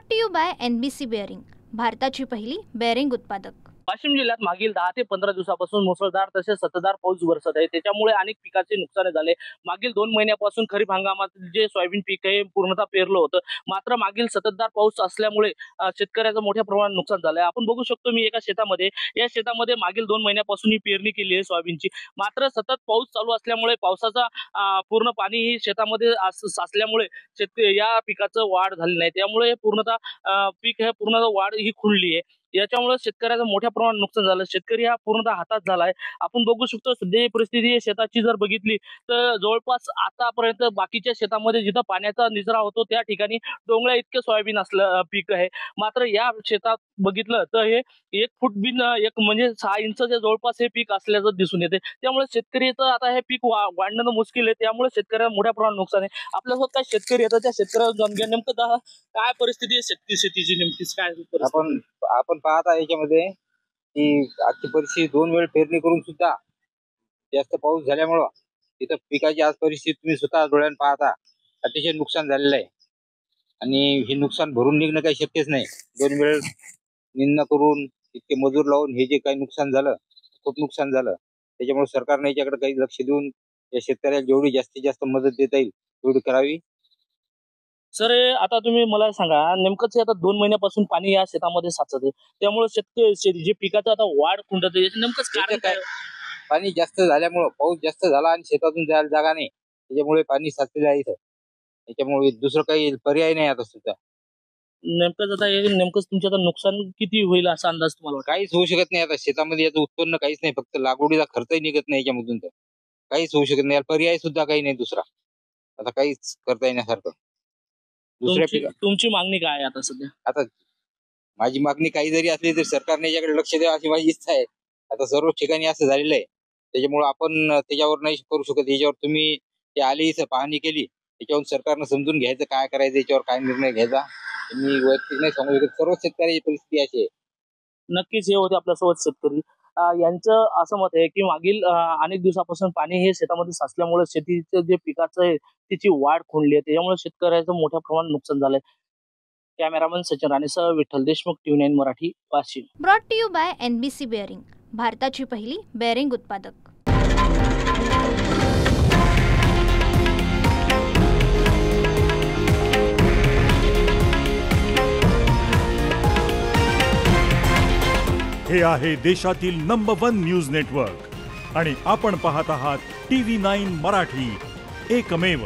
Brought to you by NBC bearing, भारताची पहिली bearing उत्पादक। वाशिम जिल्ह्यात मागील 10 ते 15 दिवसापासून मुसळधार तसेच सततधार पाऊस बरसत आहे। त्याच्यामुळे अनेक पिकाचे नुकसान झाले। मागील 2 महिन्यापासून खरीप हंगामात जे सोयाबीन पीक आहे पूर्णतः पेरलं होतं, मात्र मागील सततधार पाऊस असल्यामुळे शेतकऱ्याचं मोठ्या प्रमाणात नुकसान झालंय। आपण बघू शकतो मी एका शेतामध्ये, या शेतामध्ये मागील 2 महिन्यापासून ही पेरणी केली आहे सोयाबीनची, मात्र सतत पाऊस चालू असल्यामुळे पावसाचा पूर्ण पाणी ही शेतामध्ये साचल्यामुळे या पिकाचं वाढ झाली नाही। त्यामुळे पूर्णतः पीक हे पूर्ण वाढ ही खुंटली आहे। याच्यामुळे शेतकऱ्याचं मोठ्या प्रमाणात नुकसान झालं। शेतकरी हा पूर्णतः हातात झालाय। आपण बघू शकतो सध्याची परिस्थिती शेताची जर बघितली तर जवळपास आतापर्यंत बाकीच्या शेतामध्ये जिथं पाण्याचा निचरा होतो त्या ठिकाणी डोंगळ्या इतके सोयाबीन असलं पीक आहे, मात्र या शेतात बघितलं तर हे 1 फूट बिन एक म्हणजे 6 इंचच्या जवळपास हे पीक असल्याचं दिसून येते। त्यामुळे शेतकरीचं आता हे पीक वाढणं मुश्किल आहे। त्यामुळे शेतकऱ्याला मोठ्या प्रमाणात नुकसान आहे। आपल्यासोबत काय शेतकरी येतात, त्या शेतकऱ्याला नेमकं काय परिस्थिती आहे शेतीची नेमकीच काय आपण पाहता याच्यामध्ये की आजची परिस्थिती 2 वेळ पेरणी करून सुद्धा जास्त पाऊस झाल्यामुळं तिथं पिकाची आज परिस्थिती तुम्ही स्वतः डोळ्यानं पाहता, अतिशय नुकसान झालेलं आहे। आणि हे नुकसान भरून निघणं काही शक्यच नाही। 2 वेळ निंदणं करून इतके मजूर लावून हे जे काही नुकसान झालं, खूप नुकसान झालं। त्याच्यामुळे सरकारने याच्याकडे काही लक्ष देऊन या शेतकऱ्याला जेवढी जास्तीत जास्त मदत देता येईल तेवढी करावी। सर आता तुम्ही मला सांगा, नेमकंच आता 2 महिन्यापासून पाणी या शेतामध्ये साचत आहे, त्यामुळे शेतकरी जे पिकाचं आता वाढ खुंटत आहे, नेमकंच कारण काय? पाणी जास्त झाल्यामुळं, पाऊस जास्त झाला आणि शेतातून जायला जागा नाही, त्याच्यामुळे पाणी साचलेलं आहे इथं। त्याच्यामुळे दुसरं काही पर्याय नाही आता सुद्धा। नेमकंच आता हे नेमकंच तुमचं नुकसान किती होईल असा अंदाज तुम्हाला? काहीच होऊ शकत नाही। आता शेतामध्ये याचं उत्पन्न काहीच नाही, फक्त लागवडीचा खर्चही निघत नाही याच्यामधून, तर काहीच होऊ शकत नाही। पर्याय सुद्धा काही नाही दुसरा, आता काहीच करता येण्यासारखं। तुमची मागणी काय आहे आता सध्या? आता माझी मागणी काही जरी असली तरी सरकारने याच्याकडे लक्ष द्यावं अशी माझी इच्छा आहे। आता सर्व ठिकाणी असं झालेलं आहे, त्याच्यामुळे आपण त्याच्यावर नाही करू शकत। याच्यावर तुम्ही ते आले इथं पाहणी केली, त्याच्यावर सरकारनं समजून घ्यायचं काय करायचं, याच्यावर काय निर्णय घ्यायचा मी वैयक्तिक नाही सांगू शकत। सर्व शेतकऱ्याची परिस्थिती अशी आहे। नक्कीच हे होते आपल्यासोबत शेतकरी। यांचं असं मत आहे की मागील अनेक दिवसापासून पाणी हे शेतामध्ये साचल्यामुळे शेतीचं जे पिकाचं आहे त्याची वाढ खुंटली आहे, त्याच्यामुळे शेतकऱ्याचं मोठ्या प्रमाणात नुकसान झालंय। कॅमेरामन सचिन राणेसह Vitthal Deshmukh, TV9 Marathi, Washim. Brought to you by NBC bearing, भारताची पहिली बेअरिंग उत्पादक। हे आहे देशातील नंबर 1 न्यूज नेटवर्क आणि आपण पाहत आहात TV9 मराठी, एकमेव।